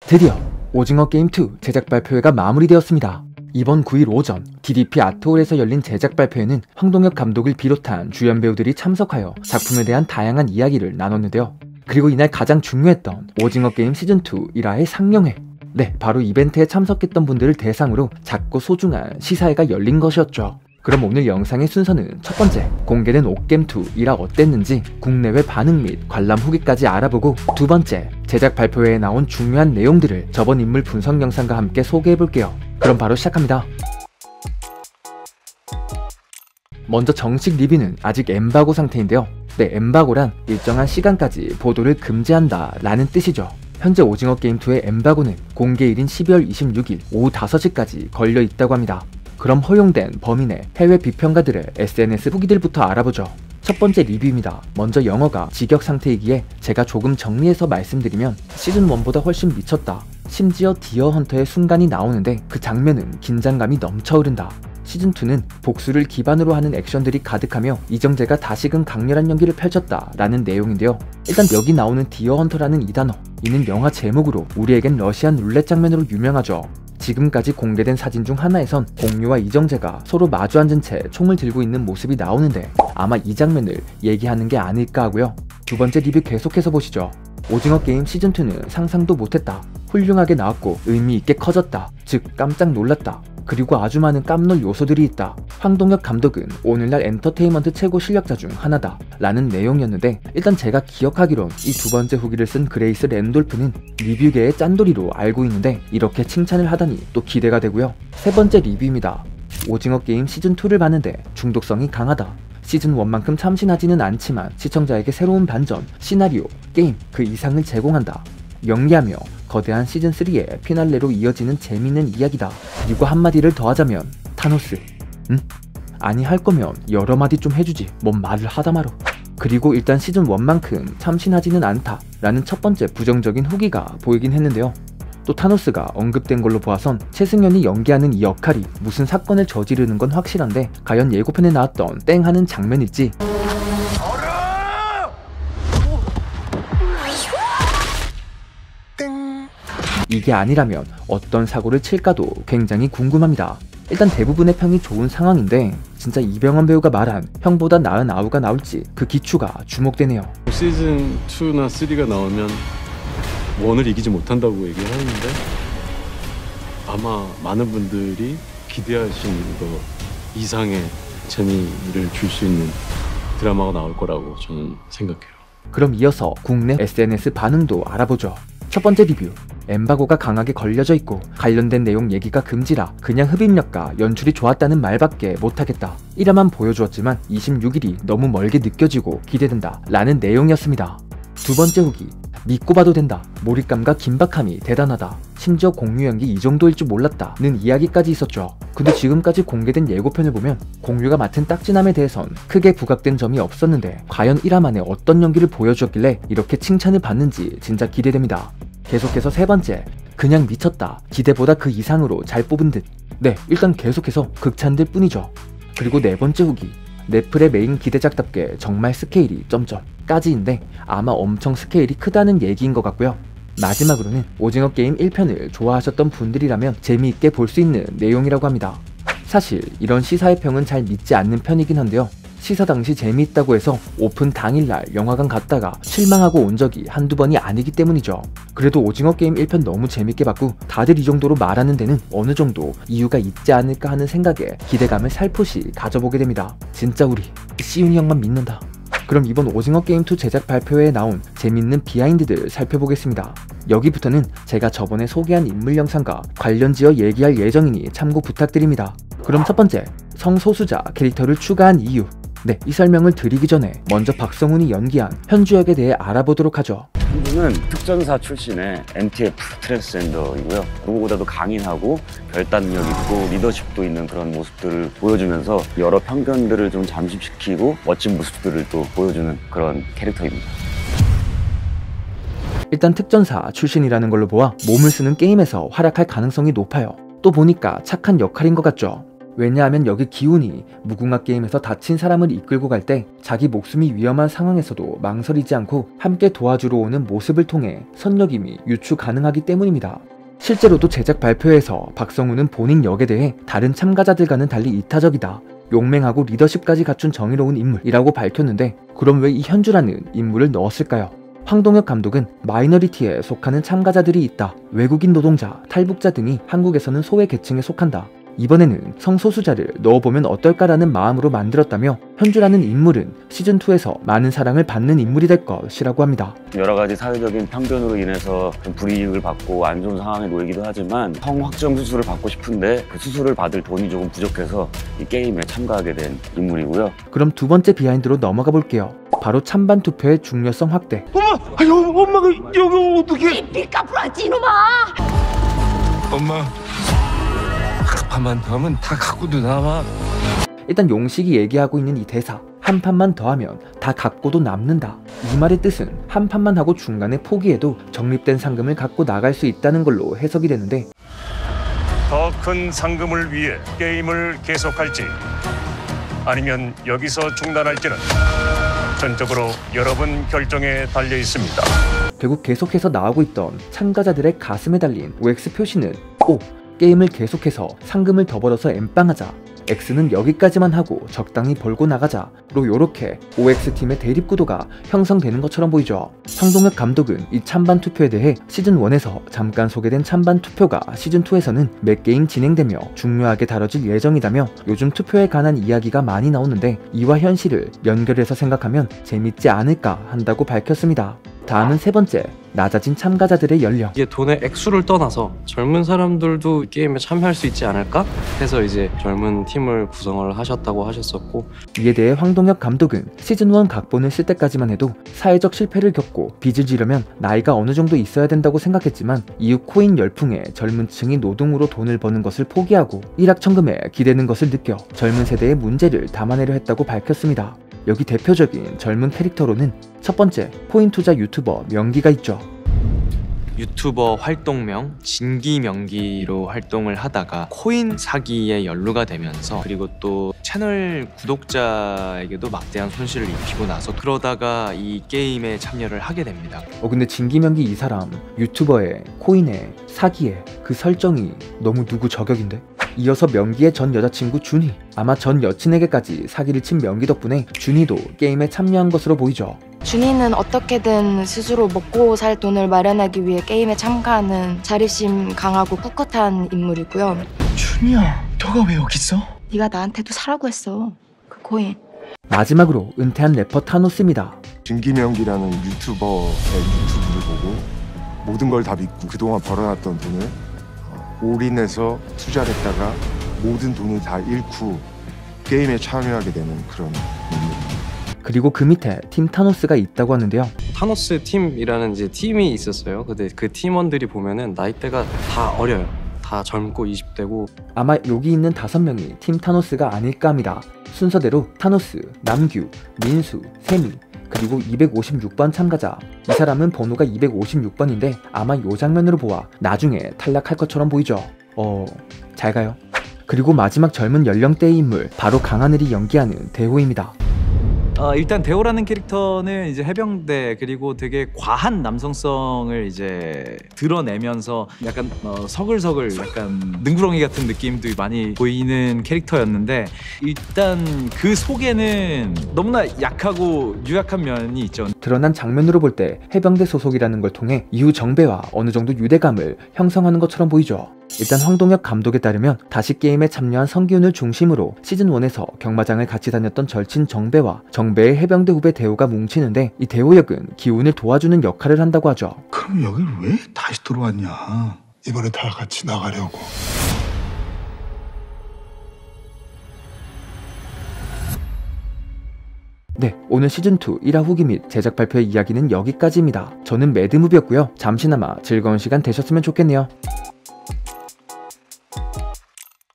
드디어 오징어 게임 2 제작 발표회가 마무리되었습니다. 이번 9일 오전 DDP 아트홀에서 열린 제작 발표회는 황동혁 감독을 비롯한 주연 배우들이 참석하여 작품에 대한 다양한 이야기를 나눴는데요. 그리고 이날 가장 중요했던 오징어 게임 시즌2 1화의 상영회. 네, 바로 이벤트에 참석했던 분들을 대상으로 작고 소중한 시사회가 열린 것이었죠. 그럼 오늘 영상의 순서는 첫 번째, 공개된 옥겜2 1화 어땠는지 국내외 반응 및 관람 후기까지 알아보고, 두 번째, 제작 발표회에 나온 중요한 내용들을 저번 인물 분석 영상과 함께 소개해볼게요. 그럼 바로 시작합니다. 먼저 정식 리뷰는 아직 엠바고 상태인데요. 네, 엠바고란 일정한 시간까지 보도를 금지한다 라는 뜻이죠. 현재 오징어 게임2의 엠바고는 공개일인 12월 26일 오후 5시까지 걸려있다고 합니다. 그럼 허용된 범인의 해외 비평가들의 SNS 후기들부터 알아보죠. 첫 번째 리뷰입니다. 먼저 영어가 직역 상태이기에 제가 조금 정리해서 말씀드리면, 시즌1보다 훨씬 미쳤다. 심지어 디어 헌터의 순간이 나오는데 그 장면은 긴장감이 넘쳐흐른다. 시즌2는 복수를 기반으로 하는 액션들이 가득하며 이정재가 다시금 강렬한 연기를 펼쳤다 라는 내용인데요. 일단 여기 나오는 디어 헌터라는 이 단어, 이는 영화 제목으로 우리에겐 러시안 룰렛 장면으로 유명하죠. 지금까지 공개된 사진 중 하나에선 공유와 이정재가 서로 마주 앉은 채 총을 들고 있는 모습이 나오는데 아마 이 장면을 얘기하는 게 아닐까 하고요. 두 번째 리뷰 계속해서 보시죠. 오징어 게임 시즌2는 상상도 못했다. 훌륭하게 나왔고 의미있게 커졌다. 즉 깜짝 놀랐다. 그리고 아주 많은 깜놀 요소들이 있다. 황동혁 감독은 오늘날 엔터테인먼트 최고 실력자 중 하나다 라는 내용이었는데, 일단 제가 기억하기론 이 두 번째 후기를 쓴 그레이스 랜돌프는 리뷰계의 짠돌이로 알고 있는데 이렇게 칭찬을 하다니 또 기대가 되고요. 세 번째 리뷰입니다. 오징어 게임 시즌2를 봤는데 중독성이 강하다. 시즌1만큼 참신하지는 않지만 시청자에게 새로운 반전, 시나리오, 게임 그 이상을 제공한다. 영리하며 거대한 시즌3의 피날레로 이어지는 재밌는 이야기다. 그리고 한마디를 더하자면 타노스. 아니 할 거면 여러 마디 좀 해주지 뭔 말을 하다 말어. 그리고 일단 시즌1만큼 참신하지는 않다 라는 첫 번째 부정적인 후기가 보이긴 했는데요. 또 타노스가 언급된 걸로 보아선 최승연이 연기하는 이 역할이 무슨 사건을 저지르는 건 확실한데, 과연 예고편에 나왔던 땡 하는 장면일지, 이게 아니라면 어떤 사고를 칠까도 굉장히 궁금합니다. 일단 대부분의 평이 좋은 상황인데 진짜 이병헌 배우가 말한 형보다 나은 아우가 나올지 그 기추가 주목되네요. 시즌2나 3가 나오면 1을 이기지 못한다고 얘기를 하는데, 아마 많은 분들이 기대하시는 거 이상의 재미를 줄 수 있는 드라마가 나올 거라고 저는 생각해요. 그럼 이어서 국내 SNS 반응도 알아보죠. 첫 번째 리뷰. 엠바고가 강하게 걸려져 있고 관련된 내용 얘기가 금지라 그냥 흡입력과 연출이 좋았다는 말밖에 못하겠다. 1화만 보여주었지만 26일이 너무 멀게 느껴지고 기대된다 라는 내용이었습니다. 두 번째 후기. 믿고 봐도 된다. 몰입감과 긴박함이 대단하다. 심지어 공유 연기 이 정도일 줄 몰랐다는 이야기까지 있었죠. 근데 지금까지 공개된 예고편을 보면 공유가 맡은 딱지남에 대해선 크게 부각된 점이 없었는데 과연 1화 만에 어떤 연기를 보여주었길래 이렇게 칭찬을 받는지 진짜 기대됩니다. 계속해서 세 번째, 그냥 미쳤다. 기대보다 그 이상으로 잘 뽑은 듯. 네, 일단 계속해서 극찬들 뿐이죠. 그리고 네 번째 후기. 넷플의 메인 기대작답게 정말 스케일이 점점까지인데 아마 엄청 스케일이 크다는 얘기인 것 같고요. 마지막으로는 오징어 게임 1편을 좋아하셨던 분들이라면 재미있게 볼 수 있는 내용이라고 합니다. 사실 이런 시사의 평은 잘 믿지 않는 편이긴 한데요. 시사 당시 재미있다고 해서 오픈 당일날 영화관 갔다가 실망하고 온 적이 한두 번이 아니기 때문이죠. 그래도 오징어 게임 1편 너무 재밌게 봤고 다들 이 정도로 말하는 데는 어느 정도 이유가 있지 않을까 하는 생각에 기대감을 살포시 가져보게 됩니다. 진짜 우리 시윤이 형만 믿는다. 그럼 이번 오징어 게임2 제작 발표회에 나온 재밌는 비하인드들 살펴보겠습니다. 여기부터는 제가 저번에 소개한 인물 영상과 관련지어 얘기할 예정이니 참고 부탁드립니다. 그럼 첫 번째, 성소수자 캐릭터를 추가한 이유. 네, 이 설명을 드리기 전에 먼저 박성훈이 연기한 현주 역에 대해 알아보도록 하죠. 현주는 특전사 출신의 MTF 트랜스젠더이고요. 누구보다도 강인하고 결단력 있고 리더십도 있는 그런 모습들을 보여주면서 여러 편견들을 좀 잠식시키고 멋진 모습들을 또 보여주는 그런 캐릭터입니다. 일단 특전사 출신이라는 걸로 보아 몸을 쓰는 게임에서 활약할 가능성이 높아요. 또 보니까 착한 역할인 것 같죠. 왜냐하면 여기 기훈이 무궁화 게임에서 다친 사람을 이끌고 갈 때 자기 목숨이 위험한 상황에서도 망설이지 않고 함께 도와주러 오는 모습을 통해 선녀김이 유추 가능하기 때문입니다. 실제로도 제작 발표에서 박성우는 본인 역에 대해 다른 참가자들과는 달리 이타적이다, 용맹하고 리더십까지 갖춘 정의로운 인물이라고 밝혔는데, 그럼 왜 이 현주라는 인물을 넣었을까요? 황동혁 감독은 마이너리티에 속하는 참가자들이 있다, 외국인 노동자, 탈북자 등이 한국에서는 소외 계층에 속한다, 이번에는 성소수자를 넣어보면 어떨까라는 마음으로 만들었다며 현주라는 인물은 시즌2에서 많은 사랑을 받는 인물이 될 것이라고 합니다. 여러 가지 사회적인 편견으로 인해서 좀 불이익을 받고 안 좋은 상황에 놓이기도 하지만 성확정 수술을 받고 싶은데 그 수술을 받을 돈이 조금 부족해서 이 게임에 참가하게 된 인물이고요. 그럼 두 번째 비하인드로 넘어가 볼게요. 바로 찬반 투표의 중요성 확대. 엄마가 여기 어떻게? 삐까불하지 이놈아! 엄마, 한 판만 더 하면 다 갖고도 남아. 일단 용식이 얘기하고 있는 이 대사, 한 판만 더 하면 다 갖고도 남는다, 이 말의 뜻은 한 판만 하고 중간에 포기해도 적립된 상금을 갖고 나갈 수 있다는 걸로 해석이 되는데, 더 큰 상금을 위해 게임을 계속할지 아니면 여기서 중단할지는 전적으로 여러분 결정에 달려 있습니다. 결국 계속해서 나오고 있던 참가자들의 가슴에 달린 OX 표시는 O, 게임을 계속해서 상금을 더 벌어서 엠빵하자, X는 여기까지만 하고 적당히 벌고 나가자로 요렇게 OX팀의 대립구도가 형성되는 것처럼 보이죠. 황동혁 감독은 이 찬반 투표에 대해 시즌1에서 잠깐 소개된 찬반 투표가 시즌2에서는 매 게임 진행되며 중요하게 다뤄질 예정이다며 요즘 투표에 관한 이야기가 많이 나오는데 이와 현실을 연결해서 생각하면 재밌지 않을까 한다고 밝혔습니다. 다음은 세 번째, 낮아진 참가자들의 연령. 이게 돈의 액수를 떠나서 젊은 사람들도 이 게임에 참여할 수 있지 않을까 해서 이제 젊은 팀을 구성을 하셨다고 하셨었고, 이에 대해 황동혁 감독은 시즌1 각본을 쓸 때까지만 해도 사회적 실패를 겪고 빚을 지려면 나이가 어느 정도 있어야 된다고 생각했지만 이후 코인 열풍에 젊은 층이 노동으로 돈을 버는 것을 포기하고 일확천금에 기대는 것을 느껴 젊은 세대의 문제를 담아내려 했다고 밝혔습니다. 여기 대표적인 젊은 캐릭터로는 첫 번째, 코인 투자 유튜버 명기가 있죠. 유튜버 활동명 진기명기로 활동을 하다가 코인 사기에 연루가 되면서, 그리고 또 채널 구독자에게도 막대한 손실을 입히고 나서 그러다가 이 게임에 참여를 하게 됩니다. 근데 진기명기 이 사람 유튜버에 코인에 사기에 그 설정이 너무 누구 저격인데? 이어서 명기의 전 여자친구 준희, 아마 전 여친에게까지 사기를 친 명기 덕분에 준희도 게임에 참여한 것으로 보이죠. 준희는 어떻게든 스스로 먹고 살 돈을 마련하기 위해 게임에 참가하는 자립심 강하고 꿋꿋한 인물이고요. 준이야, 너가 왜 여기 있어? 네가 나한테도 사라고 했어, 그 코인. 마지막으로 은퇴한 래퍼 타노스입니다. 진기명기라는 유튜버의 유튜브를 보고 모든 걸 다 믿고 그동안 벌어놨던 돈을 올인해서 투자를 했다가 모든 돈을 다 잃고 게임에 참여하게 되는 그런 인물입니다. 그리고 그 밑에 팀 타노스가 있다고 하는데요. 타노스 팀이라는 이제 팀이 있었어요. 근데 그 팀원들이 보면은 나이대가 다 어려요. 다 젊고 20대고. 아마 여기 있는 5명이 팀 타노스가 아닐까 합니다. 순서대로 타노스, 남규, 민수, 세미, 그리고 256번 참가자. 이 사람은 번호가 256번인데 아마 요 장면으로 보아 나중에 탈락할 것처럼 보이죠. 잘 가요. 그리고 마지막 젊은 연령대의 인물, 바로 강하늘이 연기하는 대호입니다. 일단 대호라는 캐릭터는 이제 해병대, 그리고 되게 과한 남성성을 이제 드러내면서 약간 서글서글 약간 능구렁이 같은 느낌도 많이 보이는 캐릭터였는데, 일단 그 속에는 너무나 약하고 유약한 면이 있죠. 드러난 장면으로 볼 때 해병대 소속이라는 걸 통해 이후 정배와 어느 정도 유대감을 형성하는 것처럼 보이죠. 일단 황동혁 감독에 따르면 다시 게임에 참여한 성기훈을 중심으로 시즌1에서 경마장을 같이 다녔던 절친 정배와 정배의 해병대 후배 대호가 뭉치는데, 이 대호 역은 기훈을 도와주는 역할을 한다고 하죠. 그럼 여길 왜 다시 들어왔냐? 이번에 다 같이 나가려고. 네, 오늘 시즌2 1화 후기 및 제작 발표의 이야기는 여기까지입니다. 저는 매드무비였고요. 잠시나마 즐거운 시간 되셨으면 좋겠네요.